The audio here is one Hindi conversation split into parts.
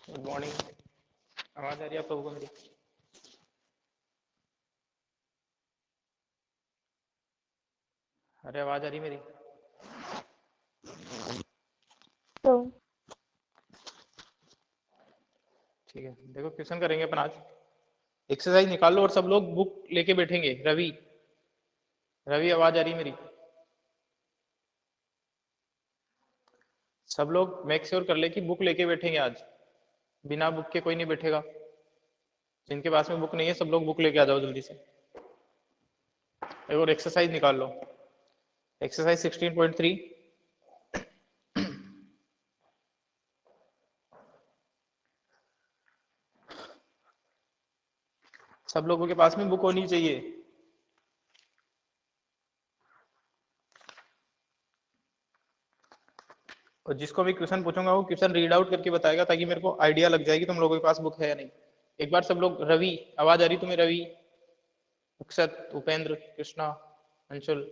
Good morning. आवाज आ रही है आप लोगों को मेरी? अरे आवाज आ रही मेरी? तो ठीक है, देखो क्वेश्चन करेंगे अपन आज। एक्सरसाइज निकाल लो और सब लोग बुक लेके बैठेंगे। रवि, रवि आवाज आ रही है मेरी? सब लोग मेक श्योर कर ले कि बुक लेके बैठेंगे आज। बिना बुक के कोई नहीं बैठेगा। जिनके पास में बुक नहीं है सब लोग बुक लेके आ जाओ जल्दी से। एक और एक्सरसाइज निकाल लो। एक्सरसाइज 16.3। सब लोगों के पास में बुक होनी चाहिए। और जिसको भी क्वेश्चन पूछूंगा वो क्वेश्चन रीड आउट करके बताएगा ताकि मेरे को आइडिया लग जाएगी तुम लोगों के पास बुक है या नहीं। एक बार सब लोग, रवि आवाज आ रही तुम्हें? रवि, अक्षत, उपेंद्र, कृष्णा, अंशुल।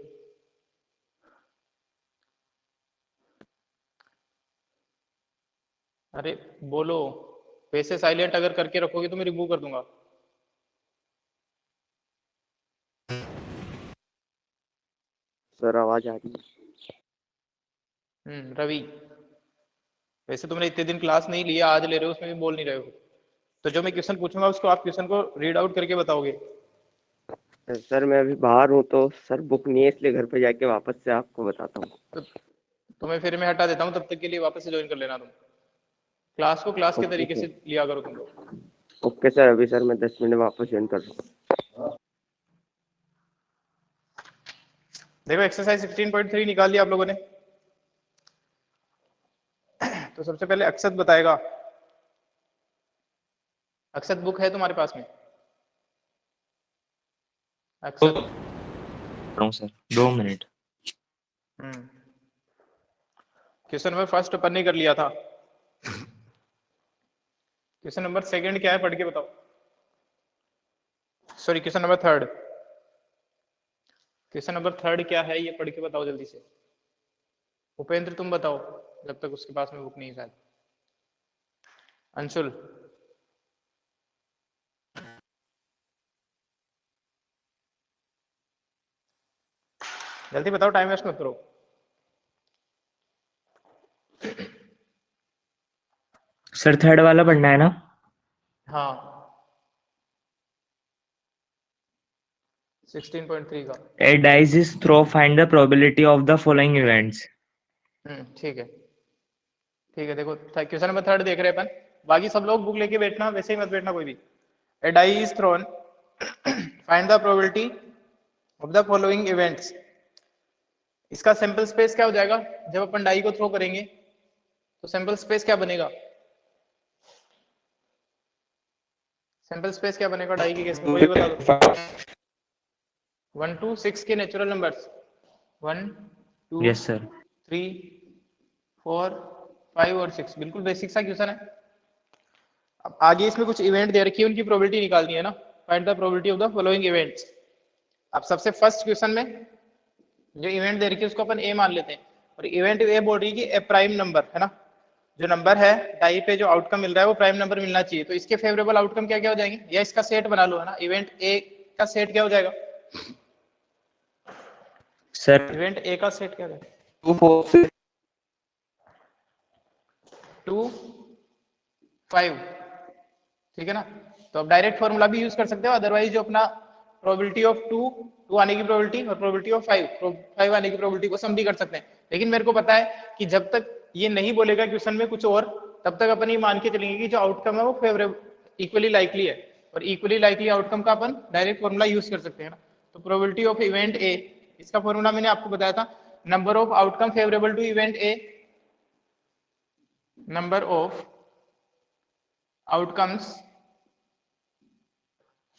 अरे बोलो। वैसे साइलेंट अगर करके रखोगे तो मैं रिमूव कर दूंगा। सर आवाज आ रही है? रवि, वैसे तुमने इतने दिन क्लास नहीं लिया, आज ले रहे हो, उसमें भी बोल नहीं रहे हो। तो जो मैं क्वेश्चन पूछूंगा उसको आप क्वेश्चन को रीड आउट करके बताओगे। सर मैं अभी बाहर हूँ तो सर बुक नहीं है, इसलिए घर पे जाके वापस से आपको बताता हूँ। तो तुम्हें फिर मैं हटा देता हूँ, तब तक के लिए वापस से ज्वाइन कर लेना तुम। क्लास को क्लास के ओके तरीके से सर। लिया करो तुम लोग। ओके सर, अभी सर मैं 10 मिनट में वापस ज्वाइन कर रहा हूँ। देखो एक्सरसाइज 16.3 निकाल लिया आप लोगों ने। तो सबसे पहले अक्षत बताएगा। अक्षत बुक है तुम्हारे पास में? अक्षत। सर 2 मिनट। क्वेश्चन नंबर फर्स्ट अपन ने कर लिया था। क्वेश्चन नंबर सेकंड क्या है, पढ़ के बताओ। Sorry, question number third. Question number third क्या है ये पढ़ के बताओ जल्दी से। उपेंद्र तुम बताओ, जब तक उसके पास में बुक नहीं है शायद। अंशुल। जल्दी बताओ, टाइम वेस्ट मत करो। सर थर्ड वाला पढ़ना है ना? हाँ, 16.3 का। A dice is throw, find the probability of the following events. ठीक है, ठीक है। देखो क्वेश्चन नंबर थर्ड देख रहे हैं अपन। बाकी सब लोग बुक लेके बैठना, वैसे ही मत बैठना कोई भी। A die is thrown, find the probability of the following events. इसका सैंपल स्पेस क्या हो जाएगा जब अपन डाई को थ्रो करेंगे? तो सैंपल स्पेस क्या बनेगा? सैंपल स्पेस क्या बनेगा डाई के केस में, कोई बता दो। 1 to 6 के नेचुरल नंबर्स। 1 2 Yes sir. 3 4 5 और 6। बिल्कुल बेसिक सा क्वेश्चन है। अब आगे इसमें कुछ इवेंट दे रखी है, उनकी प्रोबेबिलिटी निकालनी है ना। Find the probability of the following events. अब सबसे फर्स्ट क्वेश्चन में जो इवेंट दे रखी है उसको अपन ए मान लेते हैं। और इवेंट ए बोल रही है कि ए प्राइम नंबर है ना। जो नंबर है डाई पे जो आउटकम मिल रहा है वो प्राइम नंबर मिलना चाहिए। तो इसके फेवरेबल आउटकम क्या क्या हो जाएंगे, या इसका सेट बना लो है ना। इवेंट ए का सेट क्या हो जाएगा? Sir इवेंट ए का सेट क्या है? 2 4 6 2 5। ठीक है ना। तो अब डायरेक्ट फॉर्मूला भी यूज कर सकते हो, अदरवाइज जो अपना प्रोबेबिलिटी ऑफ 2 आने की प्रोबेबिलिटी और प्रोबेबिलिटी ऑफ 5 आने की प्रोबेबिलिटी को सम भी कर सकते हैं। लेकिन मेरे को पता है कि जब तक ये नहीं बोलेगा क्वेश्चन में कुछ और, तब तक अपन ये मान के चलेंगे कि जो आउटकम है वो फेवरेबल इक्वली लाइकली है। और इक्वली लाइकली आउटकम का अपन डायरेक्ट फॉर्मूला यूज कर सकते हैं ना। तो प्रोबेबिलिटी ऑफ इवेंट ए, इसका फॉर्मूला मैंने आपको बताया था, number of outcome favourable to event A, number of outcomes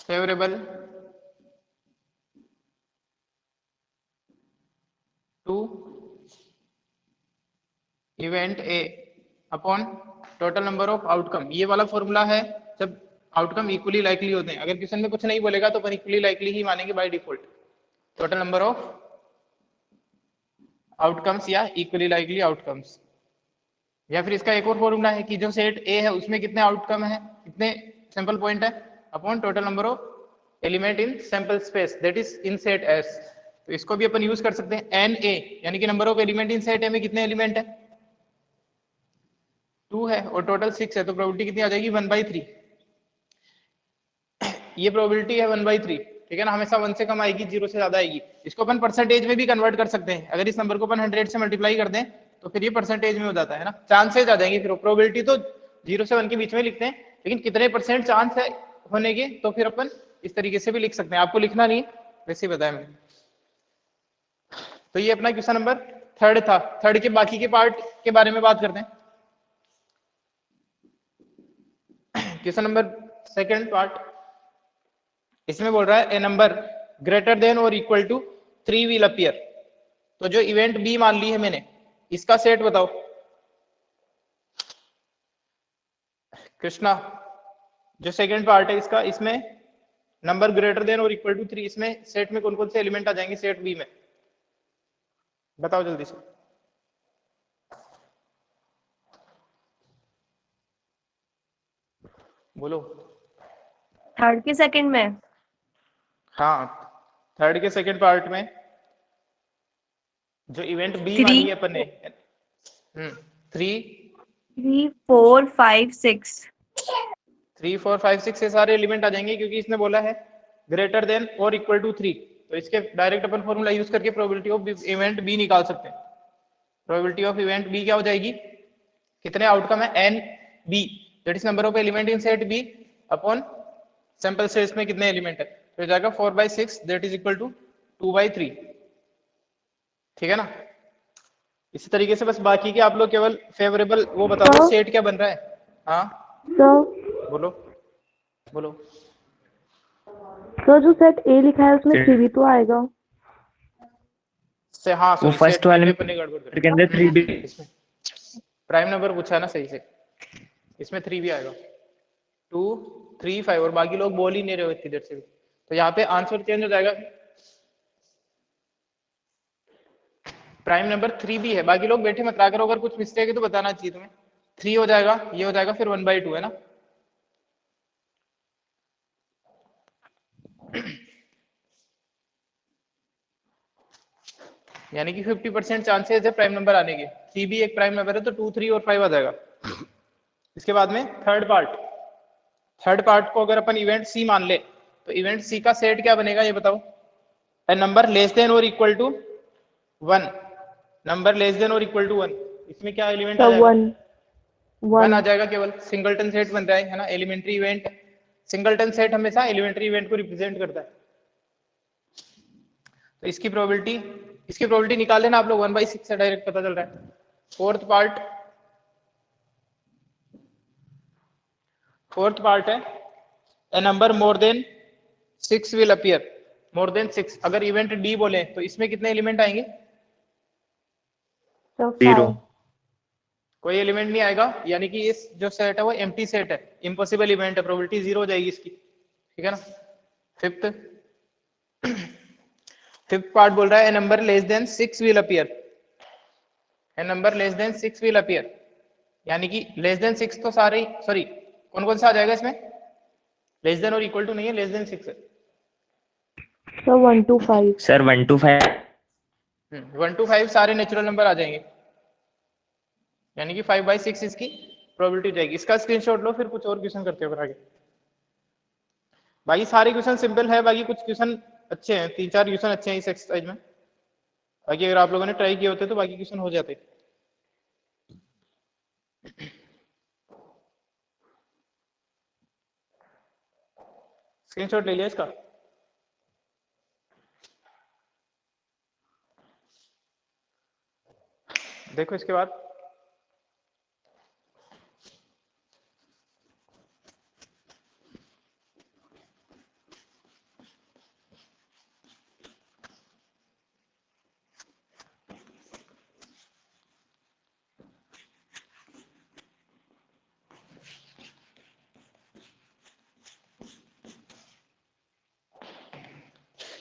favourable to event A upon total number of outcome. ये वाला फॉर्मूला है जब आउटकम इक्वली लाइकली होते हैं। अगर क्वेश्चन में कुछ नहीं बोलेगा तो अपन इक्वली लाइकली ही मानेंगे by default. Total number of outcomes या इक्वली लाइकली आउटकम्स। या फिर इसका एक और फॉर्मूला है कि जो सेट ए है उसमें कितने आउटकम है, कितने सैंपल पॉइंट है upon total number of element in sample space that is in set S. तो इसको भी अपन यूज कर सकते हैं एन ए, यानी कि number of element in set ए में कितने एलिमेंट है 2 है और टोटल 6 है, तो प्रोबेबिलिटी कितनी आ जाएगी 1/3। ये प्रोबेबिलिटी है 1/3, ठीक है ना, हमेशा 1 से कम आएगी, 0 से ज्यादा आएगी। इसको अपन परसेंटेज में भी कन्वर्ट कर सकते हैं, अगर इस नंबर को अपन 100 से मल्टीप्लाई कर दें तो फिर ये परसेंटेज में हो जाता है ना, चांसेज आ जाएंगे। फिर प्रोबेबिलिटी तो 0 से 1 के बीच में लिखते हैं, लेकिन कितने % चांस है होने के, तो फिर अपन इस तरीके से भी लिख सकते हैं। आपको लिखना नहीं है, वैसे ही बताया मैंने। तो ये अपना क्वेश्चन नंबर 3 था। 3 के बाकी के पार्ट के बारे में बात करते हैं। क्वेश्चन नंबर 2 पार्ट, इसमें बोल रहा है ए नंबर ग्रेटर देन और इक्वल टू 3 विल अपीयर। तो जो इवेंट बी मान ली है मैंने, इसका सेट बताओ कृष्णा। जो सेकंड पार्ट है इसका, इसमें नंबर ग्रेटर देन और इक्वल टू 3, इसमें सेट में कौन कौन से एलिमेंट आ जाएंगे सेट बी में, बताओ जल्दी से। बोलो। थर्ड के सेकंड में हाँ, 3 के सेकंड पार्ट में जो इवेंट बी 3 मानी है अपन ने, 3 3 4 5 6 3 4 5 6 से सारे एलिमेंट आ जाएंगे, क्योंकि इसने बोला है ग्रेटर देन और इक्वल टू 3। तो इसके डायरेक्ट अपन फॉर्मूला यूज करके प्रोबेबिलिटी ऑफ इवेंट बी निकाल सकते हैं। प्रोबेबिलिटी ऑफ इवेंट बी क्या हो जाएगी, कितने आउटकम है n B, that is number of element in set B upon sample space में कितने एलिमेंट है, तो हो जाएगा 4/6 दैट इज इक्वल टू 2/3। ठीक है ना। इसी तरीके से बस बाकी के आप लोग केवल फेवरेबल वो बता दो सेट क्या बन रहा है। हाँ बोलो बोलो। तो जो सेट ए लिखा है उसमें सेट- 3 भी तो आएगा। से हाँ वो सॉरी, फर्स्ट सेट वाले में में अपन ने गड़बड़ कर के अंदर 3 भी इसमें प्राइम नंबर पूछा है ना सही से, इसमें 3 भी आएगा, 2 3 5, और बाकी लोग बोल ही नहीं रहे हो इतनी देर से भी, तो यहाँ पे आंसर चेंज हो जाएगा। प्राइम नंबर 3 भी है, बाकी लोग बैठे मत रहा करो, अगर कुछ मिस्टेक है तो बताना चाहिए तुम्हें। 3 हो जाएगा, ये हो जाएगा, फिर 1/2 है ना। यानी कि 50% चांसेस है प्राइम नंबर आने के। 3 भी एक प्राइम नंबर है, तो 2 3 और 5 आ जाएगा। इसके बाद में थर्ड पार्ट को अगर अपन इवेंट सी मान ले, तो इवेंट सी का सेट क्या बनेगा ये बताओ। ए नंबर लेस देन और equal to 1, number less than और इक्वल टू 1, इसमें क्या एलिमेंट आ तो जाएगा 1 1 आ 1 जाएगा। केवल सिंगलटन सेट बन रहा है ना, एलिमेंट्री इवेंट। सिंगलटन सेट हमेशा एलिमेंट्री इवेंट को रिप्रेजेंट करता है। तो इसकी प्रोबेबिलिटी निकाल लेना आप लोग, 1/6 से डायरेक्ट पता चल रहा है। फोर्थ पार्ट है a number more than 6 will appear. More than 6 अगर इवेंट डी बोले तो इसमें कितने एलिमेंट आएंगे, तो 0 5 कोई एलिमेंट नहीं आएगा, यानी कि इस जो सेट है वो एम्प्टी सेट है, इम्पॉसिबल इवेंट है, प्रोबेबिलिटी 0 हो जाएगी इसकी। ठीक है ना। फिफ्थ पार्ट बोल रहा है a number less than 6 will appear. A number less than 6 will appear, यानी कि लेस देन 6 तो सारे ही, सॉरी कौन कौन सा आ जाएगा इसमें, लेस देन और इक्वल टू नहीं है, लेस देन 6 है। तो 1 2 5 सर 1 to 5 1 to 5 सारे नेचुरल नंबर आ जाएंगे, यानी कि 5/6 इसकी प्रोबेबिलिटी हो जाएगी। इसका स्क्रीनशॉट लो, फिर कुछ और क्वेश्चन करते हो आगे। बाकी सारे क्वेश्चन सिंपल है, बाकी कुछ क्वेश्चन अच्छे हैं, 3 4 क्वेश्चन अच्छे हैं इस एक्सरसाइज में। बाकी अगर आप लोगों ने ट्राई किए होते तो बाकी क्वेश्चन हो जाते। स्क्रीनशॉट ले लिया इसका। देखो इसके बाद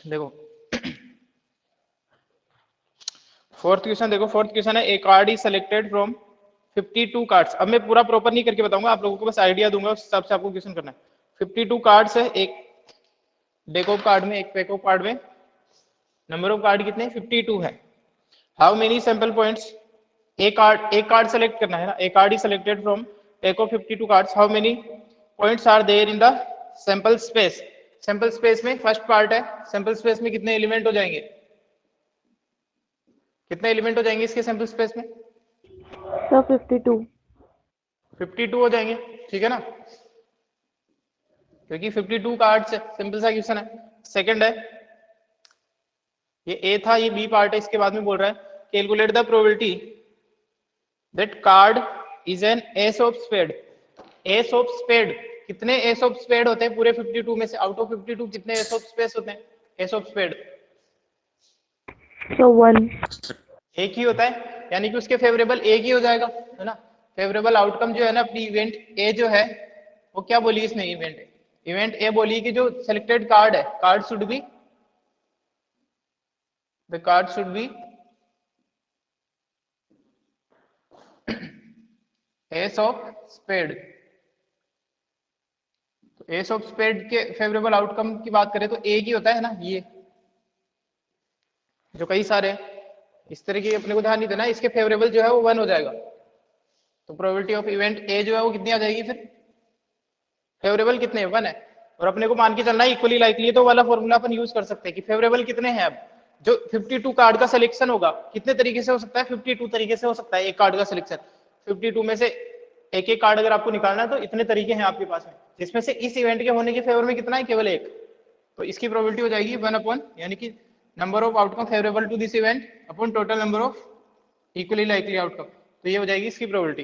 देखो फोर्थ क्वेश्चन देखो। फोर्थ क्वेश्चन है a card is selected from 52 cards. अब मैं पूरा प्रॉपर नहीं करके बताऊंगा, आप लोगों को बस आइडिया दूंगा, उस हिसाब से आपको क्वेश्चन करना है। 52 कार्ड्स है एक डेक ऑफ कार्ड में, एक पैक ऑफ कार्ड में। नंबर ऑफ कार्ड कितने 52 है। हाउ मेनी सैंपल पॉइंट्स, एक कार्ड सेलेक्ट करना है ना, एक card is selected from pack of 52 cards, how many points are there in the sample space. Sample space में फर्स्ट पार्ट है, सैंपल स्पेस में कितने एलिमेंट हो जाएंगे, कितने एलिमेंट हो जाएंगे इसके सैंपल स्पेस में? सर 52। 52 हो जाएंगे, ठीक है ना, क्योंकि 52 कार्ड्स है, सिंपल सा क्वेश्चन है। सेकंड है, ये ए था, ये बी पार्ट है, इसके बाद में बोल रहा है calculate the probability that card is an ace of spade. Ace of spade, कितने एस ऑफ स्पेड होते हैं पूरे 52 में से? आउट ऑफ 52 कितने एस ऑफ स्पेस होते हैं, एस ऑफ स्पेड? सर 1। एक ही होता है, यानी कि उसके फेवरेबल एक ही हो जाएगा, है ना। फेवरेबल आउटकम जो है ना अपनी इवेंट ए जो है, वो क्या बोली इसने, इवेंट ए बोली कि जो सेलेक्टेड कार्ड है, card should be, the card should be ace of spade. तो एस ऑफ स्पेड के फेवरेबल आउटकम की बात करें तो एक ही होता है ना, ये जो कई सारे हैं, इस तरह की अपने को ध्यान नहीं देना, इसके फेवरेबल जो है वो 1 हो जाएगा। तो प्रोबेबिलिटी ऑफ इवेंट ए जो है वो कितनी आ जाएगी फिर, फेवरेबल कितने 1 है, और अपने को मान के चलना है इक्वली लाइकली, तो वाला फॉर्मूला अपन यूज कर सकते हैं कि फेवरेबल कितने हैं। अब जो 52 कार्ड का सिलेक्शन होगा कितने तरीके से हो सकता है, 52 तरीके से हो सकता है एक कार्ड का सिलेक्शन। 52 में से एक एक कार्ड अगर आपको निकालना है तो इतने तरीके हैं आपके पास में, जिसमें से इस इवेंट के होने के फेवर में कितना है, केवल एक। तो इसकी प्रोबेबिलिटी हो जाएगी 1 अपॉन, यानी कि number of outcome favourable to this event upon total number of equally likely outcome. तो ये हो जाएगी इसकी प्रोबेबिलिटी,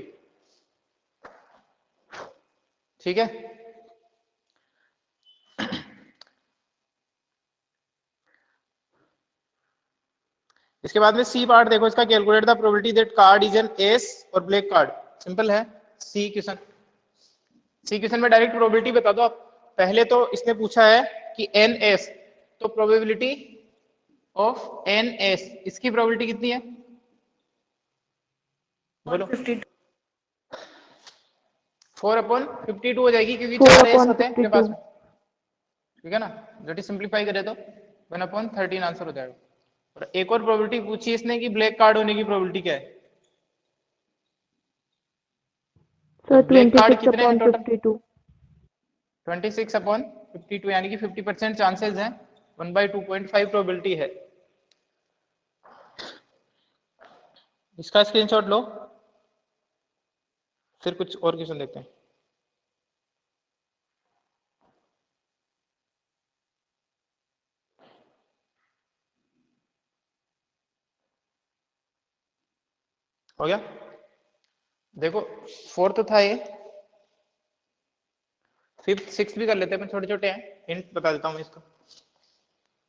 ठीक है। इसके बाद में सी पार्ट देखो इसका, calculate the probability that card is an S और ब्लैक कार्ड। सिंपल है सी क्वेश्चन। सी क्वेश्चन में डायरेक्ट प्रोबेबिलिटी बता दो आप। पहले तो इसने पूछा है कि एन एस, तो प्रोबेबिलिटी ऑफ एन एस, इसकी प्रोबेबिलिटी कितनी है बोलो? 4/52 हो जाएगी, क्योंकि 4 एस होते हैं अपने पास में, ठीक है ना। जो सिंप्लीफाई करे तो 1/13 आंसर हो जाएगा। और एक और प्रोबेबिलिटी पूछी इसने कि ब्लैक कार्ड होने की प्रोबेबिलिटी क्या है? सर ब्लैक कार्ड कितने हैं 26/52। टोटल? 26/52, यानी कि 50% चांसेस हैं, 1/2.5 प्रोबेबिलिटी है। इसका स्क्रीनशॉट लो, फिर कुछ और क्वेश्चन देखते हैं। हो गया, देखो 4 तो था ये, 5th 6th भी कर लेते हैं, छोटे छोटे हैं, हिंट बता देता हूँ मैं इसका।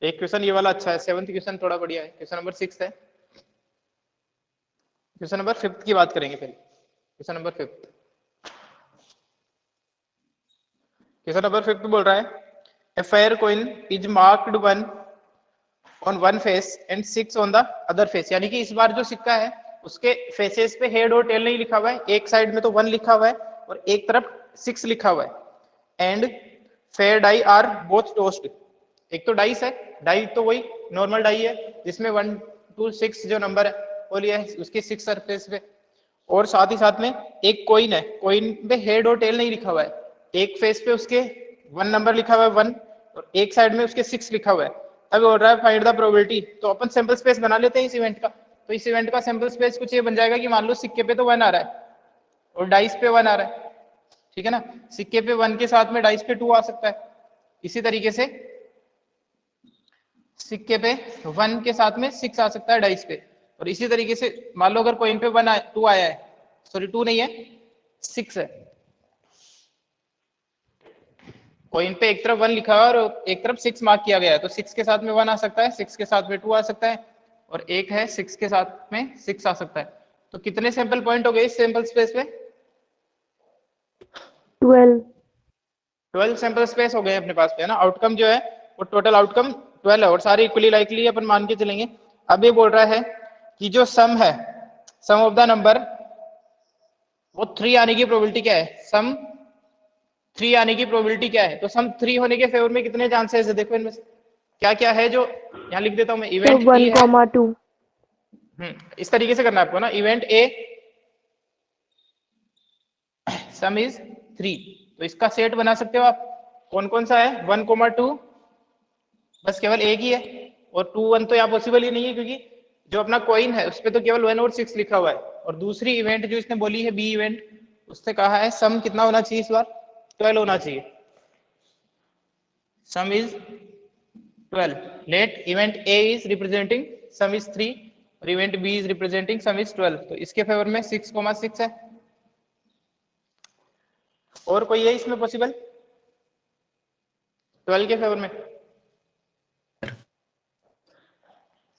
एक क्वेश्चन ये वाला अच्छा है, 7th क्वेश्चन थोड़ा बढ़िया है, क्वेश्चन नंबर 6 है। क्वेश्चन नंबर 5th की बात करेंगे पहले। Question number 5th, question number 5th बोल रहा है a fair coin is marked 1 on one face and 6 on the other face. यानी कि इस बार जो सिक्का है उसके फेसेस पे हेड और टेल नहीं लिखा हुआ है, एक साइड में तो 1 लिखा हुआ है और एक तरफ 6 लिखा हुआ है। And fair die are both tossed. एक तो डाइस है, डाई तो वही नॉर्मल डाई है जिसमें 1 2 6 जो नंबर है वो लिया है उसके 6 सरफेस पे, और साथ ही साथ में एक कॉइन है, कॉइन पे हेड और टेल नहीं लिखा हुआ है, एक फेस पे उसके 1 नंबर लिखा हुआ है 1 और एक साइड में उसके 6 लिखा हुआ है। अब बोल रहा है फाइंड द प्रोबेबिलिटी। तो अपन सैंपल स्पेस बना लेते हैं इस इवेंट का। तो इस इवेंट का सैंपल स्पेस कुछ ये बन जाएगा कि मान लो सिक्के पे तो 1 आ रहा है और डाइस पे 1 आ रहा है, ठीक है ना। सिक्के पे 1 के साथ में डाइस पे 2 आ सकता है, इसी तरीके से सिक्के पे 1 के साथ में 6 आ सकता है डाइस पे, और इसी तरीके से मान लो अगर कॉइन पे 2 आया है, सॉरी 2 नहीं है 6 है, कॉइन पे एक तरफ 1 लिखा है और एक तरफ 6 मार्क किया गया है, तो 6 के साथ में 1 आ सकता है, 6 के साथ में 2 आ सकता है, और एक है 6 के साथ में 6 आ सकता है। तो कितने सैंपल पॉइंट हो गए इस सैंपल स्पेस पे? 12 सैंपल स्पेस हो गए अपने पास पे, है ना। आउटकम जो है वो टोटल आउटकम 12 है और सारे इक्वली लाइकली अपन मान के चलेंगे। अब ये बोल रहा है कि जो सम है, सम ऑफ द नंबर वो 3 आने की प्रोबेबिलिटी क्या है, सम 3 आने की प्रोबेबिलिटी क्या है, तो सम 3 होने के फेवर में कितने चांसेस है, देखो इनमें से क्या क्या है, जो यहाँ लिख देता हूँ मैं, सर इवेंट वन ए है। Comma two. इस तरीके से करना है आपको ना, इवेंट ए सम इज 3, तो इसका सेट बना सकते हो आप, कौन कौन सा है, 1,2, बस केवल एक ही है, और 2 1 तो यहाँ पॉसिबल ही नहीं है, क्योंकि जो अपना कॉइन है उस पर तो केवल 1 और 6 लिखा हुआ है, और दूसरी इवेंट जो इसने बोली है बी इवेंट, उसने कहा है सम कितना होना चाहिए इस बार, 12 होना चाहिए, sum is 12, let event A is representing sum is 3 और event B is representing sum is 12, तो इसके फेवर में 6,6 है। और कोई है इसमें पॉसिबल 12 के फेवर में,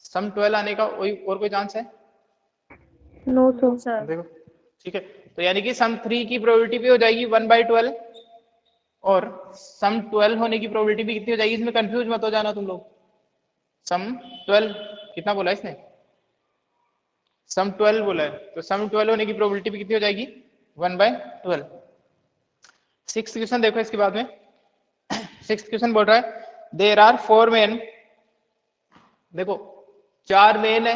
सम 12 आने का और कोई चांस है, नो नो सर। सर। देखो ठीक है, तो यानी कि सम 3 की प्रोबेबिलिटी भी हो जाएगी 1/12, और सम 12 होने की प्रोबेबिलिटी भी कितनी हो जाएगी, इसमें कंफ्यूज मत हो जाना तुम लोग, सम 12 कितना बोला इसने, सम 12 बोला है, तो सम 12 होने की प्रोबेबिलिटी भी कितनी हो जाएगी 1/12। 6th क्वेश्चन देखो इसके बाद में, 6th क्वेश्चन बोल रहा है देयर आर 4 मेन, देखो 4 मेन है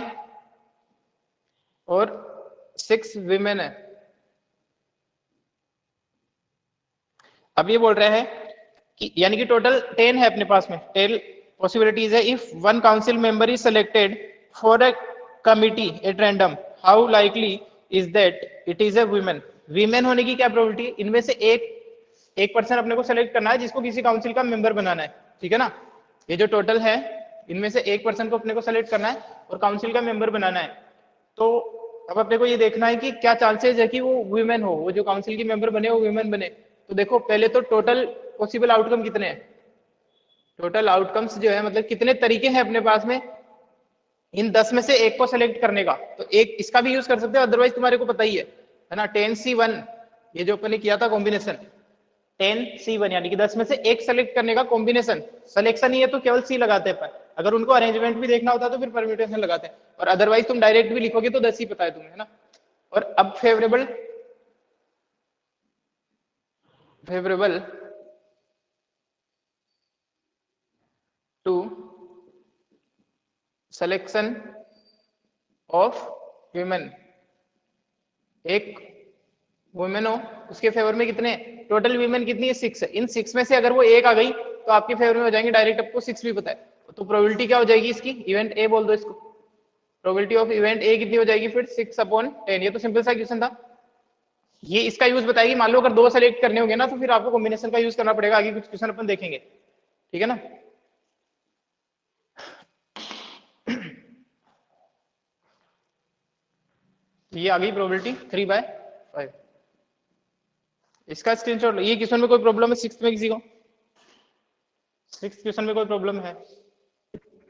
और 6 विमेन है। अब ये बोल रहे हैं कि यानी कि टोटल 10 है अपने पास में, 10 पॉसिबिलिटीज है, if one council member is selected for a committee at random, how likely is that it is a women, women होने की क्या प्रोबेबिलिटी, इनमें से एक पर्सन अपने को सेलेक्ट करना है जिसको किसी काउंसिल का मेंबर बनाना है, ठीक है ना, ये जो टोटल है इनमें से एक पर्सन को अपने को सेलेक्ट करना है और काउंसिल का मेंबर बनाना है, तो अब अपने को ये देखना है कि क्या चांसेस है कि वो वुमेन हो, वो जो काउंसिल की मेंबर बने वो वुमेन बने। तो देखो पहले तो टोटल पॉसिबल आउटकम कितने हैं, टोटल आउटकम्स जो है मतलब कितने तरीके हैं अपने पास में इन 10 में से एक को सेलेक्ट करने का, तो एक इसका भी यूज कर सकते हो, अदरवाइज तुम्हारे को पता ही है ना, 10C1 ये जो अपन ने किया था कॉम्बिनेशन 10C1, यानी कि 10 में से एक सेलेक्ट करने का कॉम्बिनेशन, सिलेक्शन ही है तो केवल सी लगाते हैं, अगर उनको अरेंजमेंट भी देखना होता तो फिर परम्यूटेशन लगाते हैं, और अदरवाइज तुम डायरेक्ट भी लिखोगे तो 10 ही पता है तुम्हें, है ना। और अब favourable to selection of women, एक वुमेन हो उसके फेवर में कितने, टोटल वुमेन कितनी है 6 है, इन 6 में से अगर वो एक आ गई तो आपके फेवर में हो जाएंगे डायरेक्ट, आपको 6 भी पता है, तो प्रोबेबिलिटी क्या हो जाएगी इसकी, इवेंट ए बोल दो इसको, प्रोबेबिलिटी ऑफ इवेंट ए कितनी हो जाएगी फिर 6/10, ये तो सिंपल सा क्वेश्चन था, ये इसका यूज बताएगी, मान लो अगर 2 सेलेक्ट करने होंगे ना तो फिर आपको कॉम्बिनेशन का यूज करना पड़ेगा, आगे कुछ क्वेश्चन अपन देखेंगे, ठीक है ना। ये आ गई प्रोबेबिलिटी 3/5, इसका स्क्रीनशॉट लो, ये क्वेश्चन में कोई प्रॉब्लम है 6th में किसी को, 6th क्वेश्चन में कोई प्रॉब्लम है,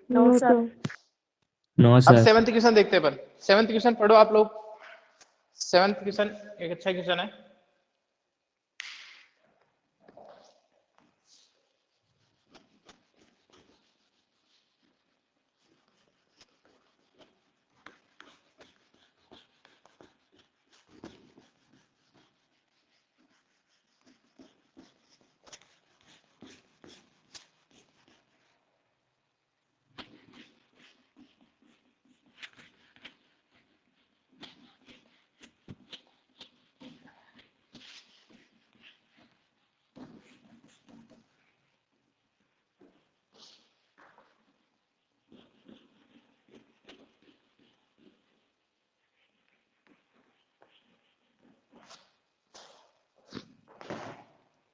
no no sir. Sir. No, अब sir. 7th क्वेश्चन देखते हैं अपन, 7th क्वेश्चन पढ़ो आप लोग, 7th क्वेश्चन एक अच्छा क्वेश्चन है,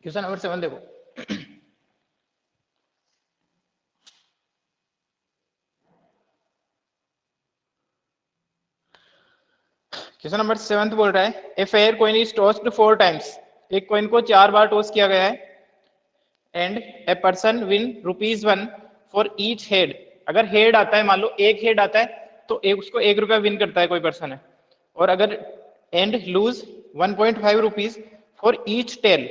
क्वेश्चन नंबर 7 देखो, क्वेश्चन नंबर 7 बोल रहा है a fair coin is tossed 4 times, एक कॉइन को 4 बार टॉस किया गया है, and a person win ₹1 for each head, अगर हेड आता है मान लो एक हेड आता है तो एक उसको ₹1 विन करता है कोई पर्सन है, और अगर and lose 1.5 rupees for each tail,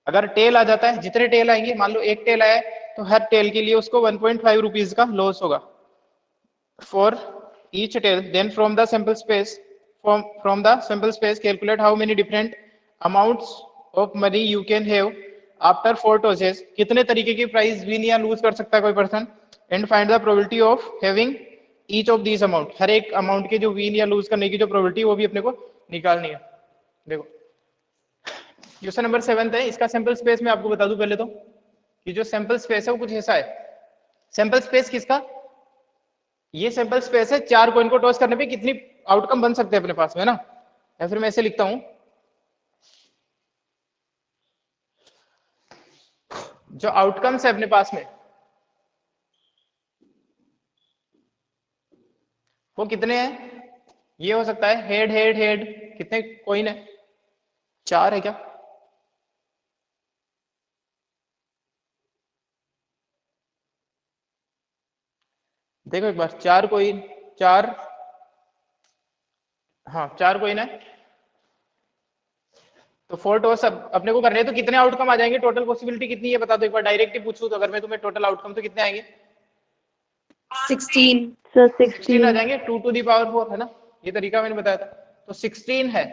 अगर टेल आ जाता है जितने टेल आएंगे मान लो एक टेल आया तो हर टेल के लिए उसको 1.5 रुपीज का लॉस होगा for each tail, then from the sample space from the sample space calculate how many different amounts of money you can have after 4 tosses. कितने तरीके की प्राइस विन या लूज कर सकता है कोई person, and find the probability of having each of these amount. हर एक अमाउंट के जो विन या लूज करने की जो प्रोबेबिलिटी वो भी अपने को निकालनी है. देखो क्वेश्चन नंबर 7 है. इसका सैंपल स्पेस मैं आपको बता दूं पहले तो कि जो सैंपल स्पेस है वो कुछ ऐसा है. सैंपल स्पेस किसका, ये सैंपल स्पेस है 4 कॉइन को टॉस करने पे कितनी आउटकम बन सकते हैं अपने पास में, ना. या फिर मैं ऐसे लिखता हूं, जो आउटकम्स है अपने पास में वो कितने हैं. ये हो सकता है हेड हेड हेड. कितने कॉइन है, 4 है क्या. देखो एक बार, 4 कॉइन, 4, हाँ 4 कॉइन है. तो 4 टॉस अपने को करने हैं तो कितने आउटकम आ जाएंगे, टोटल पॉसिबिलिटी कितनी है बता दो एक बार. डायरेक्ट ही पूछूं तो अगर मैं तुम्हें टोटल आउटकम तो कितने आएंगे, 16. Sir, 16 आ 16. जाएंगे. 2 टू दी पावर 4 है ना, ये तरीका मैंने बताया था. तो 16 है.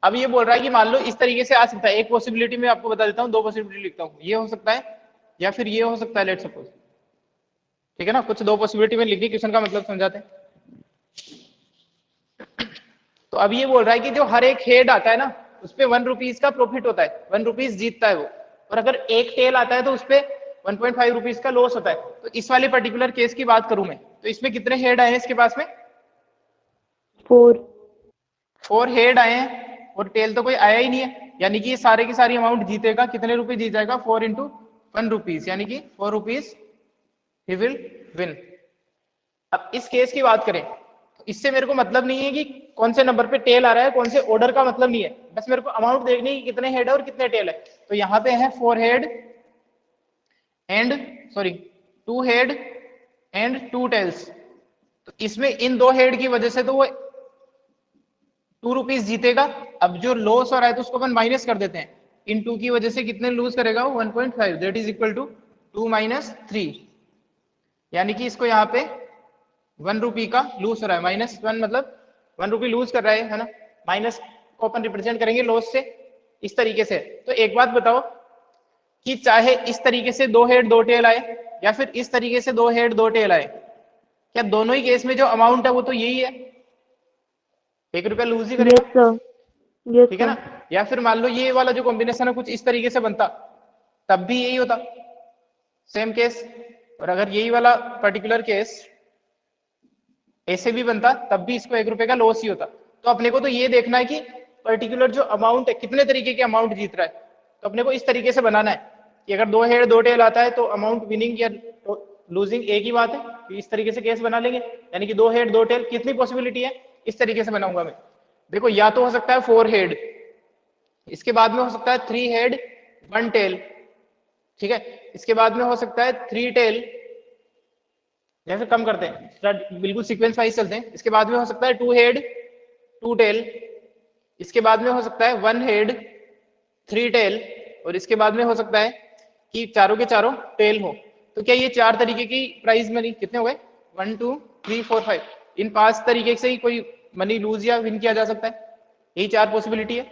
अब ये बोल रहा है कि मान लो इस तरीके से आ सकता है. एक पॉसिबिलिटी में आपको बता देता हूँ, 2 पॉसिबिलिटी लिखता हूँ. ये हो सकता है या फिर ये हो सकता है, लेट सपोज. ठीक है ना, कुछ 2 पॉसिबिलिटी में लिख दी, क्वेश्चन का मतलब समझाते हैं. तो अब ये बोल रहा है कि जो हर एक हेड आता है ना उस पे 1 रुपीज का प्रॉफिट होता है, 1 रुपीज जीतता है वो. और अगर एक टेल आता है तो उस पे 1.5 रुपीज का लॉस होता है. तो इस वाले पर्टिकुलर केस की बात करूं मैं, तो इसमें कितने हेड आए हैं इसके पास में, 4. 4 हेड आए हैं और टेल तो कोई आया ही नहीं है. यानी कि ये सारे की सारी अमाउंट जीतेगा. कितने रुपए जीत जाएगा, 4 इंटू 1 रुपीज, यानी कि 4 रुपीज ही विल विन. अब इस केस की बात करें तो इससे मेरे को मतलब नहीं है कि कौन से नंबर पे टेल आ रहा है, कौन से ऑर्डर का मतलब नहीं है. बस मेरे को अमाउंट देखनी है कि कितने हेड है और कितने टेल है. तो यहाँ पे है 4 head and sorry 2 head and 2 tails. तो इसमें इन 2 हेड की वजह से तो वो 2 रुपीज जीतेगा. अब जो लॉस हो रहा है तो उसको अपन माइनस कर देते हैं. इन 2 की वजह से कितने लूज करेगा वो, 1.5. That is equal to 2 minus 3. यानी कि इसको यहाँ पे 1 रुपी का लूज हो रहा है. -1 मतलब 1 रुपी लूज कर रहा है ना. माइनस को अपन रिप्रेजेंट करेंगे लॉस से, इस तरीके से. तो एक बात बताओ कि चाहे इस तरीके से 2 हेड 2 टेल आए या फिर इस तरीके से 2 हेड 2 टेल आए, क्या दोनों ही केस में जो अमाउंट है वो तो यही है, 1 रुपया लूज ही Yes, करेगा. sir. Yes, ठीक है sir. ना. या फिर मान लो ये वाला जो कॉम्बिनेशन है कुछ इस तरीके से बनता, तब भी यही होता, सेम केस. और अगर यही वाला पर्टिकुलर केस ऐसे भी बनता तब भी इसको 1 रुपए का लॉस ही होता. तो अपने को तो ये देखना है कि पर्टिकुलर जो अमाउंट है कितने तरीके के अमाउंट जीत रहा है. तो अपने को इस तरीके से बनाना है कि अगर 2 हेड 2 टेल आता है तो अमाउंट विनिंग या लूजिंग एक ही बात है. तो इस तरीके से केस बना लेंगे. यानी कि 2 हेड 2 टेल कितनी पॉसिबिलिटी है, इस तरीके से बनाऊंगा मैं. देखो या तो हो सकता है 4 हेड, इसके बाद में हो सकता है 3 हेड 1 टेल. ठीक है, इसके बाद में हो सकता है 3 टेल, या फिर कम करते हैं, बिल्कुल सीक्वेंस वाइज चलते हैं. इसके बाद में हो सकता है 2 हेड 2 टेल. इसके बाद में हो सकता है 1 हेड 3 टेल. और इसके बाद में हो सकता है कि चारों के चारों टेल हो. तो क्या ये 4 तरीके की प्राइज मनी कितने हो गए, 1 2 3 4 5, इन 5 तरीके से ही कोई मनी लूज या विन किया जा सकता है. यही 4 पॉसिबिलिटी है.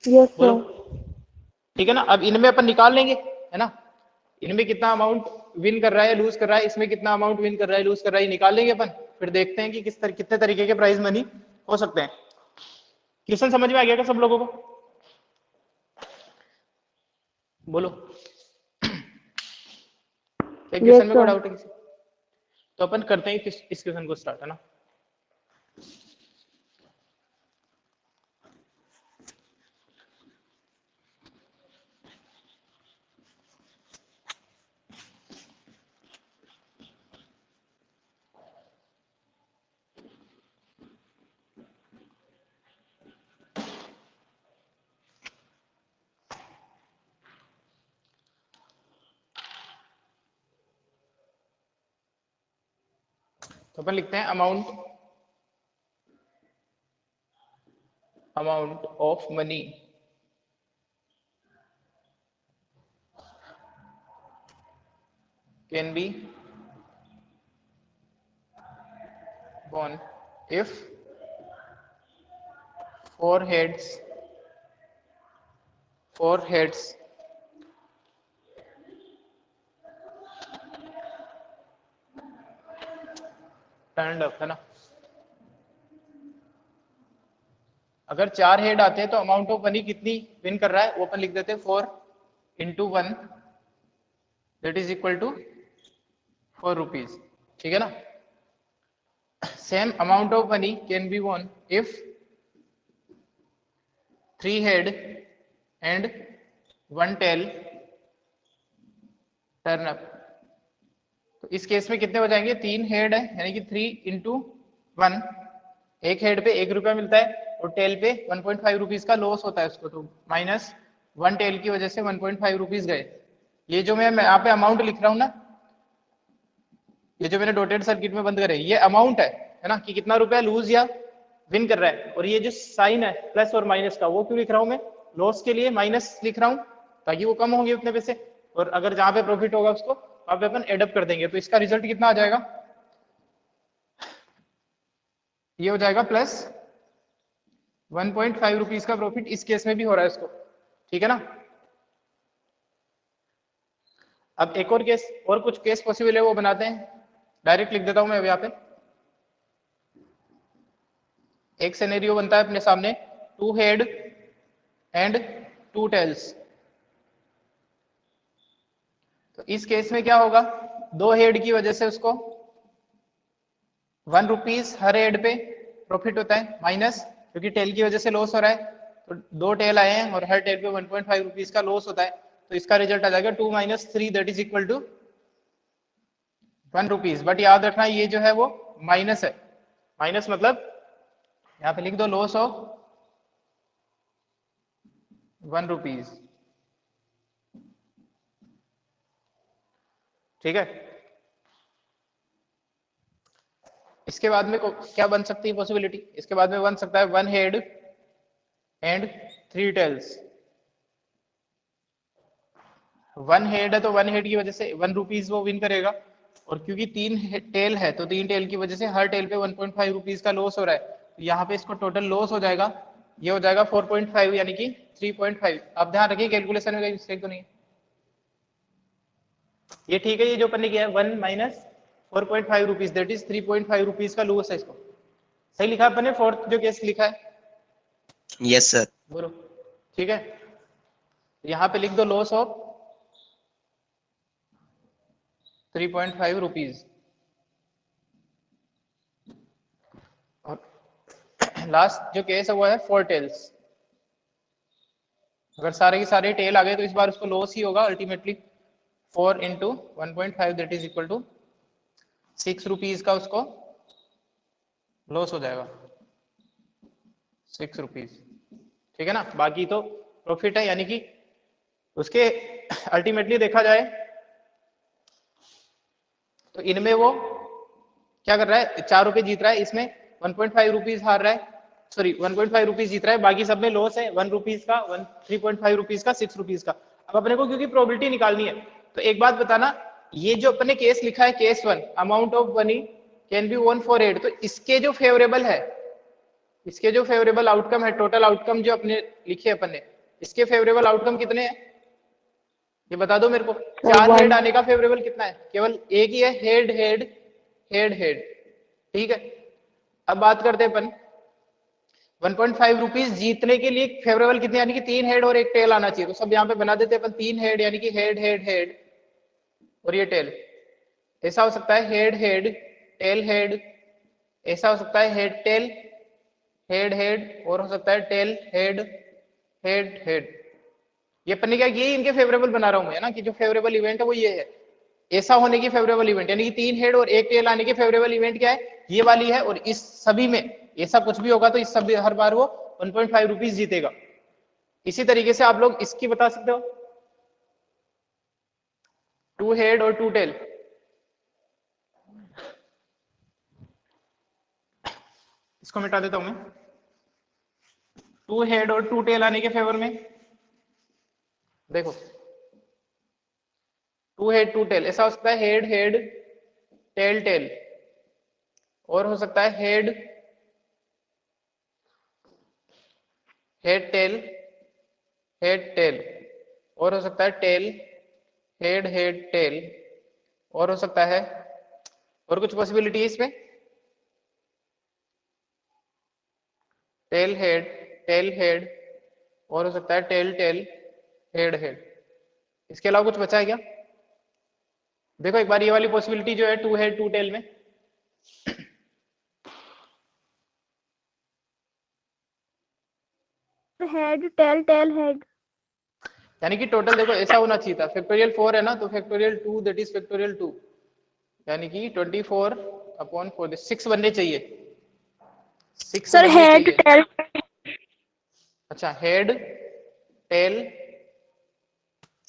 Yes, बोलो. sir. ठीक है ना. अब इनमें अपन निकाल लेंगे, है ना. इनमें कितना अमाउंट विन कर रहा है लूज कर रहा है, इसमें कितना अमाउंट विन कर रहा है लूज कर रहा है, निकाल लेंगे अपन. फिर देखते हैं कि कितने तरीके के प्राइज मनी हो सकते हैं. क्वेश्चन समझ में आ गया क्या सब लोगों को, बोलो. एक Yes, क्वेश्चन में कोई sir. डाउट है किसी, तो अपन करते हैं इस क्वेश्चन को स्टार्ट, है ना. तो अपन लिखते हैं amount of money can be won if 4 heads, 4 heads, turned up, है ना। अगर 4 हेड आते हैं तो अमाउंट ऑफ मनी कितनी विन कर रहा है वो अपन लिख देते हैं 4 into 1 that is equal to 4 rupees, ठीक है ना। Same amount of money can be won if 3 head and 1 tail turn up। तो इस केस में कितने हो जाएंगे, 3 हेड है यानी कि 3 into 1, एक हेड पे 1 रुपया मिलता है और टेल पे 1.5 रुपीज का लॉस होता है उसको, तो माइनस 1 टेल की वजह से 1.5 रुपीज गए। ये जो मैं यहाँ पे अमाउंट लिख रहा हूँ ना, ये जो मैंने डॉटेड सर्किट में बंद करे ये अमाउंट है ना, कि कितना रुपया लूज या विन कर रहा है। और ये जो साइन है प्लस और माइनस का, वो क्यों लिख रहा हूँ मैं, लॉस के लिए माइनस लिख रहा हूँ ताकि वो कम होंगे उतने पैसे, और अगर जहां पे प्रॉफिट होगा उसको वहां पे अपन एडअप कर देंगे। तो इसका रिजल्ट कितना आ जाएगा, ये हो जाएगा प्लस 1.5 रुपीज का प्रॉफिट इस केस में भी हो रहा है इसको, ठीक है ना। अब एक और केस, और कुछ केस पॉसिबल है वो बनाते हैं, डायरेक्ट लिख देता हूं मैं अब यहाँ पे। एक सिनेरियो बनता है अपने सामने, 2 हेड एंड 2 टेल्स। तो इस केस में क्या होगा, 2 हेड की वजह से उसको 1 रुपीज हर हेड पे प्रॉफिट होता है, माइनस क्योंकि टेल की वजह से लॉस हो रहा है तो 2 टेल आए हैं और हर टेल पे 1.5 रुपीज का लॉस होता है। तो इसका रिजल्ट आ जाएगा 2 - 3 that is equal to 1 rupees. But याद रखना ये जो है वो माइनस है, माइनस मतलब यहाँ पे लिख दो लॉस ऑफ 1 रुपीज, ठीक है। इसके बाद में क्या बन सकती है पॉसिबिलिटी, इसके बाद में बन सकता है 1 हेड एंड 3 टेल्स। 1 हेड है तो 1 हेड की वजह से 1 रुपीज वो विन करेगा, और क्योंकि 3 टेल है तो 3 टेल की वजह से हर टेल पे 1.5 रुपीज का लॉस हो रहा है, तो यहाँ पे इसको टोटल लॉस हो जाएगा, ये हो जाएगा 4.5 यानी कि 3.5। आप ध्यान रखिए कैलकुलेशन में कोई मिस्टेक तो नहीं है, ये ठीक है। ये जो अपन ने किया है 1 - 4.5 रुपीज दैट इज 3.5 रुपीज का लॉस है इसको, सही लिखा है अपन ने, फोर्थ जो केस लिखा है। Yes sir. बोलो, ठीक है। यहाँ पे लिख दो लॉस ऑफ 3.5 रुपीज, और लास्ट जो केस है वो है 4 टेल्स। अगर सारे के सारे टेल आ गए तो इस बार उसको लॉस ही होगा ultimately, 4 into 1.5 that is equal to 6 rupees का उसको लॉस हो जाएगा, 6 रुपीज, ठीक है ना। बाकी तो प्रॉफिट है, यानी कि उसके अल्टीमेटली देखा जाए तो इनमें वो क्या कर रहा है, 4 रुपए जीत रहा है, इसमें 1.5 रुपीज हार रहा है, सॉरी 1.5 रुपीज जीत रहा है, बाकी सब में लॉस है 1 रुपीज का, 3.5 रुपीज का, 6 रुपीज का। अब अपने को क्योंकि प्रोबेबिलिटी निकालनी है तो एक बात बताना, ये जो अपने केस लिखा है case 1 amount of money can be won for 8, तो इसके जो फेवरेबल है, इसके जो फेवरेबल आउटकम है, टोटल आउटकम जो अपने लिखे अपन ने, इसके फेवरेबल आउटकम कितने हैं ये बता दो मेरे को। 4 हेड आने का फेवरेबल कितना है, केवल एक ही है, हेड हेड हेड हेड, ठीक है। अब बात करते हैं अपन 1.5 रुपीज जीतने के लिए फेवरेबल कितने, यानी कि 3 हेड और एक टेल आना चाहिए, तो सब यहाँ पे बना देते हैं अपन 3 हेड यानी कि हेड हेड हेड और ये टेल। ऐसा हो सकता है हेड हेड टेल हेड, ऐसा हो सकता है हेड टेल हेड हेड, और हो सकता है टेल हेड हेड हेड। ये अपन ने क्या किया, इनके फेवरेबल बना रहा हूं मैं, ना कि जो फेवरेबल इवेंट है वो ये है, ऐसा होने की फेवरेबल इवेंट, यानी कि 3 हेड और एक टेल आने की फेवरेबल इवेंट क्या है, ये वाली है। और इस सभी में ऐसा कुछ भी होगा तो इस सभी हर बार वो 1.5 रुपीज जीतेगा। इसी तरीके से आप लोग इसकी बता सकते हो, 2 हेड और 2 टेल, इसको मिटा देता हूं मैं। 2 हेड और 2 टेल आने के फेवर में देखो 2 हेड 2 टेल, ऐसा हो सकता है हेड हेड टेल टेल, और हो सकता है head head tail, head tail, और हो सकता है टेल हेड हेड टेल, और हो सकता है, और कुछ पॉसिबिलिटी है इसमें? टेल हेड, और हो सकता है टेल टेल हेड हेड। इसके अलावा कुछ बचा है क्या? देखो एक बार ये वाली पॉसिबिलिटी जो है टू हेड टू टेल में, हेड टेल टेल हेड। यानी कि टोटल देखो ऐसा होना चाहिए था, फैक्टोरियल 4 है ना, तो फैक्टोरियल 2 दैट इज फैक्टोरियल 2, यानी कि 24/4 6 बनने चाहिए, 6 सर बनने हेड चाहिए। टेल अच्छा head tail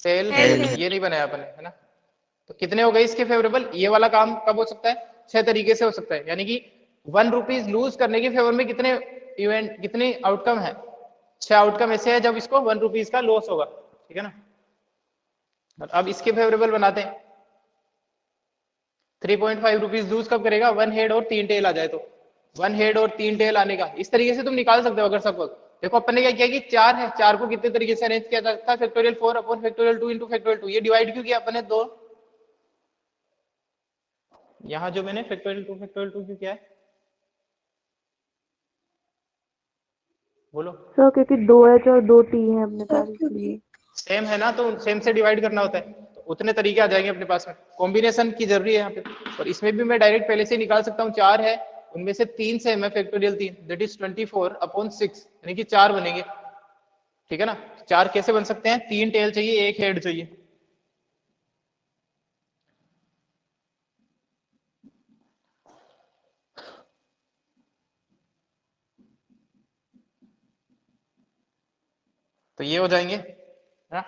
tail Tail, head, ये नहीं बनाया अपन है ना। तो कितने हो गए इसके फेवरेबल? ये वाला काम कब हो सकता है? 6 तरीके से हो सकता है, यानी कि 1 रुपीज लूज करने के फेवर में कितने इवेंट, कितने आउटकम है? 6 आउटकम ऐसे है जब इसको 1 रुपीज का लॉस होगा, ठीक है ना। और अब इसके फेवरेबल बनाते हैं। 3.5 रुपीज लूज कब करेगा? 1 हेड और 3 टेल आ जाए तो, 1 हेड और 3 टेल आने का इस तरीके से तुम निकाल सकते हो अगर सब वक्त। देखो अपन ने क्या किया कि 4 है, 4 को कितने तरीके से अरेंज किया जा सकता है? Factorial 4 upon factorial 2 into factorial 2, ये डिवाइड क्यों किया अपन ने? 2 यहाँ जो मैंने फैक्टोरियल 2 क्यों किया है? बोलो। सर क्योंकि 2H और 2T है अपने पास इसलिए। सेम है ना, तो सेम से डिवाइड करना होता है, तो उतने तरीके आ जाएंगे अपने पास में। कॉम्बिनेशन की जरूरी है यहाँ पे, और इसमें भी मैं डायरेक्ट पहले से निकाल सकता हूँ। 4 है, उनमें से 3 से मैं फैक्टोरियल 3 दैट इज 24/6, यानी कि 4 बनेंगे, ठीक है ना। 4 कैसे बन सकते हैं? 3 टेल चाहिए, 1 हेड चाहिए। तो ये हो जाएंगे है ना।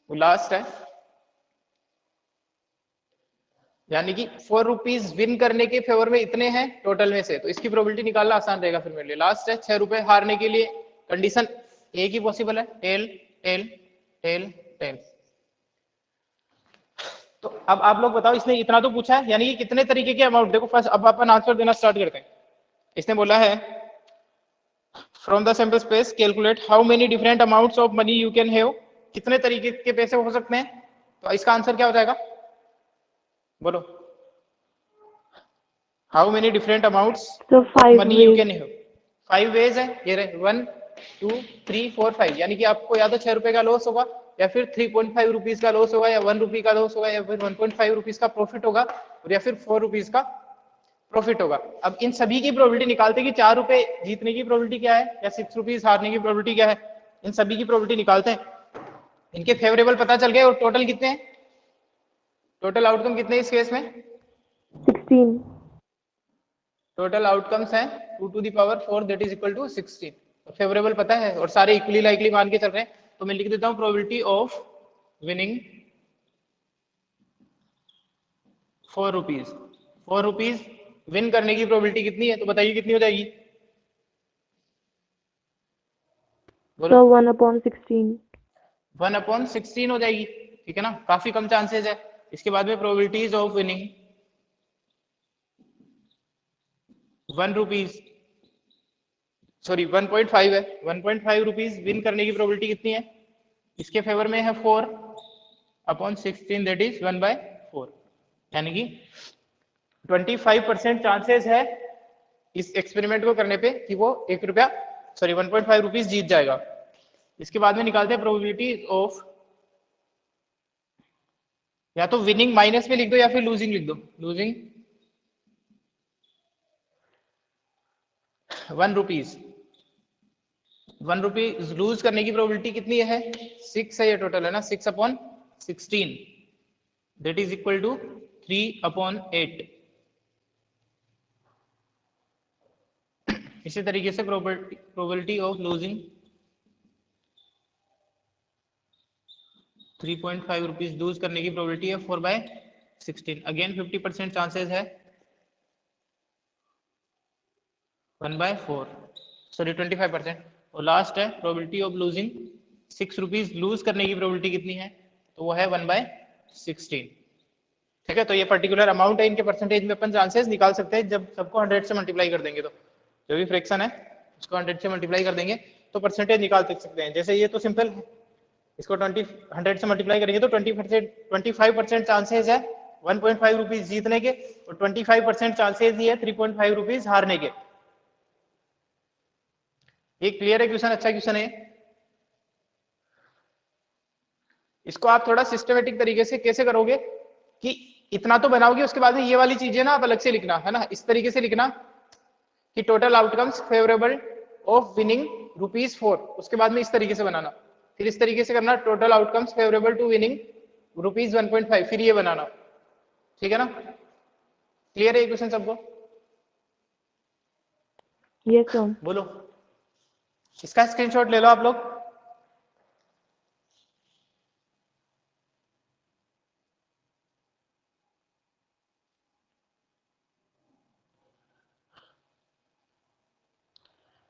वो लास्ट है, यानी कि 4 रुपीज विन करने के फेवर में इतने हैं टोटल में से, तो इसकी प्रोबेबिलिटी निकालना आसान रहेगा फिर मेरे लिए। लास्ट है 6 रुपए हारने के लिए, कंडीशन एक ही पॉसिबल है, टेल टेल टेल टेल। तो अब आप लोग बताओ, इसने इतना तो पूछा है, यानी कि कितने तरीके के अमाउंट। देखो फर्स्ट अब अपन आंसर देना स्टार्ट करते हैं। इसने बोला है from the sample space calculate how many different amounts of money you can have, कितने तरीके के पैसे हो सकते हैं। तो इसका आंसर क्या हो जाएगा? बोलो। How many different amounts So of 5 money you ways. Can have. 5 ways है, ये रहे 1 2 3 4 5, यानी कि आपको या तो 6 रुपए का लॉस होगा, या फिर 3.5 रुपीज का लॉस होगा, या 1 रुपी का लॉस होगा, या फिर 1.5 रुपीज का प्रॉफिट होगा, और या फिर 4 रुपीज का प्रॉफिट होगा। अब इन सभी की प्रोबेबिलिटी निकालते हैं कि 4 रुपए जीतने की प्रोबेबिलिटी क्या है, या 6 रुपीज हारने की प्रोबेबिलिटी क्या है। इन सभी की प्रोबेबिलिटी निकालते हैं, इनके फेवरेबल पता चल गए, और टोटल कितने हैं, टोटल आउटकम कितने हैं इस केस में? 16. टोटल आउटकम्स हैं 2 to the power 4 that is equal to 16। Favourable पता है और सारे इक्वली लाइकली मान के चल रहे हैं, तो मैं लिख देता हूं probability of winning 4 rupees. 4 rupees win करने की प्रोबेबिलिटी कितनी है, तो बताइए कितनी हो जाएगी? बोलो। So 1/16. 1/16 हो जाएगी, ठीक है ना, काफी कम चांसेस है। इसके बाद में probabilities of winning 1 rupees, sorry 1.5 है, 1.5 रुपीज विन करने की प्रोबेबिलिटी कितनी है? इसके फेवर में है 4/16 दैट इज 1/4, यानी कि 25% चांसेस है इस एक्सपेरिमेंट को करने पे कि वो 1 रुपया, सॉरी 1.5 रुपीज जीत जाएगा। इसके बाद में निकालते हैं प्रोबेबिलिटी ऑफ, या तो विनिंग माइनस में लिख दो या फिर लूजिंग लिख दो। लूजिंग 1 रुपीज, 1 रुपीज लूज करने की प्रोबेबिलिटी कितनी है? 6 है, ये टोटल है ना, 6/16 दैट इज इक्वल टू 3/8। इसी तरीके से probability of losing 3.5 rupees lose करने की प्रोबेबिलिटी है 4/16, अगेन 50% चांसेस है 1/4, सॉरी 25%। और लास्ट है probability of losing 6 rupees lose करने की प्रोबेबिलिटी कितनी है, तो वो है 1/16, ठीक है। तो ये पर्टिकुलर अमाउंट है, इनके परसेंटेज में अपन चांसेस निकाल सकते हैं जब सबको 100 से मल्टीप्लाई कर देंगे, तो जो भी फ्रैक्शन है उसको 100 से मल्टीप्लाई कर देंगे तो परसेंटेज निकाल सकते हैं। जैसे ये तो सिंपल है, इसको 100 से मल्टीप्लाई करेंगे तो 25% चांसेस है 1.5 रुपीज जीतने के और 25% चांसेस ही है 3.5 रुपीज हारने के। ये क्लियर है क्वेश्चन? अच्छा क्वेश्चन है। इसको आप थोड़ा सिस्टमेटिक तरीके से कैसे करोगे कि इतना तो बनाओगे, उसके बाद में ये वाली चीजें ना आप अलग से लिखना है ना, इस तरीके से लिखना कि total outcomes favourable of winning ₹4, उसके बाद में इस तरीके से बनाना, फिर इस तरीके से करना total outcomes favourable to winning ₹1.5, फिर ये बनाना। ठीक है ना? क्लियर है ये क्वेश्चन सबको? Yes sir. बोलो, इसका स्क्रीनशॉट ले लो आप लोग।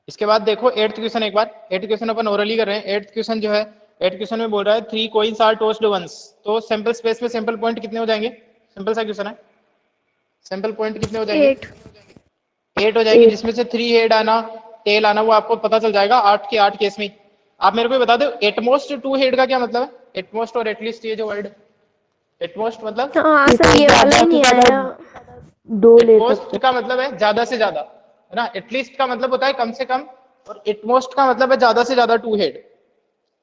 इसके बाद देखो 8th क्वेश्चन, एक बार 8th क्वेश्चन अपन ओरली कर रहे हैं। 8th क्वेश्चन जो है, 8th क्वेश्चन में बोल रहा है 3 coins are tossed once, तो सैंपल स्पेस में सैंपल पॉइंट कितने हो जाएंगे? सिंपल सा क्वेश्चन है, सैंपल पॉइंट कितने हो जाएंगे? 8 हो जाएगी, जिसमें से 3 हेड आना टेल आना वो आपको पता चल जाएगा 8 के 8 केस में। आप मेरे को बता दो एटमोस्ट 2 हेड का क्या मतलब है? एटमोस्ट और एटलीस्ट, ये जो वर्ड एटमोस्ट मतलब, हाँ सर, ये वाला ही नहीं आया। 2 ले एटमोस्ट सकते का मतलब है ज्यादा से ज्यादा, है ना? एटलीस्ट का मतलब होता है कम से कम, और एटमोस्ट का मतलब है ज्यादा से ज्यादा 2 हेड।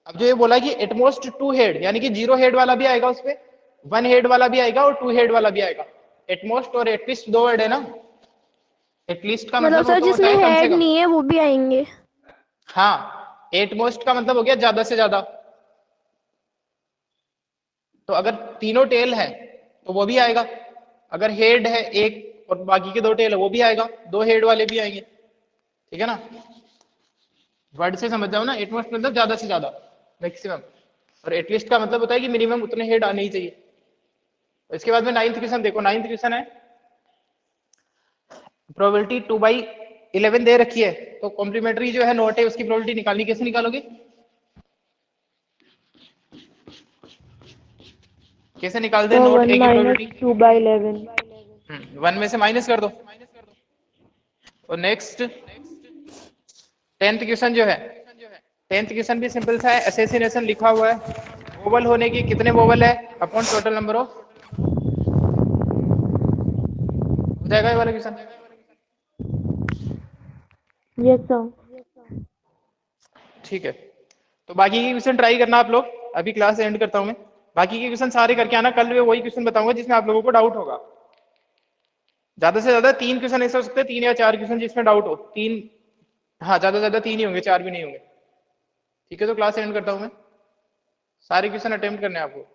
अब जो ये बोला कि एटमोस्ट 2 हेड, यानी कि 0 हेड वाला भी आएगा उसपे, 1 हेड वाला भी आएगा और 2 हेड वाला भी आएगा। एटमोस्ट और एटलीस्ट 2 वर्ड है ना। एटलीस्ट का मतलब मतलब सर होता जिसमें है कम से हेड कम। नहीं है वो भी आएंगे। हाँ, एटमोस्ट का मतलब हो गया ज्यादा से ज्यादा। तो अगर तीनों टेल है तो वो भी आएगा, अगर हेड है एक और बाकी के 2 टेल है वो भी आएगा, 2 हेड वाले भी आएंगे। ठीक है ना? वर्ड से समझ जाओ ना, एटमोस्ट मतलब ज्यादा से ज्यादा, मैक्सिमम, और एटलीस्ट का मतलब होता है कि मिनिमम उतने हेड आने ही चाहिए। इसके बाद में 9th क्वेश्चन देखो, 9th क्वेश्चन है प्रोबेबिलिटी 2/11 दे रखी है, तो कॉम्प्लीमेंट्री जो है नोट है उसकी प्रोबेबिलिटी निकालनी, कैसे निकालोगे? कैसे निकालते हैं तो नोट 1 ए की प्रोबेबिलिटी? 2/11। 1 में से माइनस कर दो। और नेक्स्ट 10th क्वेश्चन जो है, 10th क्वेश्चन भी सिंपल सा है, एसेसिनेशन लिखा हुआ है, वोवल होने की कितने वोवल है अपॉन टोटल नंबर ऑफ, हो जाएगा ये वाला क्वेश्चन? Yes sir. ठीक है, तो बाकी के क्वेश्चन ट्राई करना आप लोग। अभी क्लास एंड करता हूं मैं, बाकी के क्वेश्चन सारे करके आना, कल मैं वही क्वेश्चन बताऊंगा जिसमें आप लोगों को डाउट होगा। ज्यादा से ज्यादा 3 क्वेश्चन ऐसे हो सकते हैं, 3 या 4 क्वेश्चन जिसमें डाउट हो, 3, हाँ ज्यादा से ज्यादा 3 ही होंगे, 4 भी नहीं होंगे। ठीक है, तो क्लास एंड करता हूं मैं, सारे क्वेश्चन अटेम्प्ट करने हैं आपको।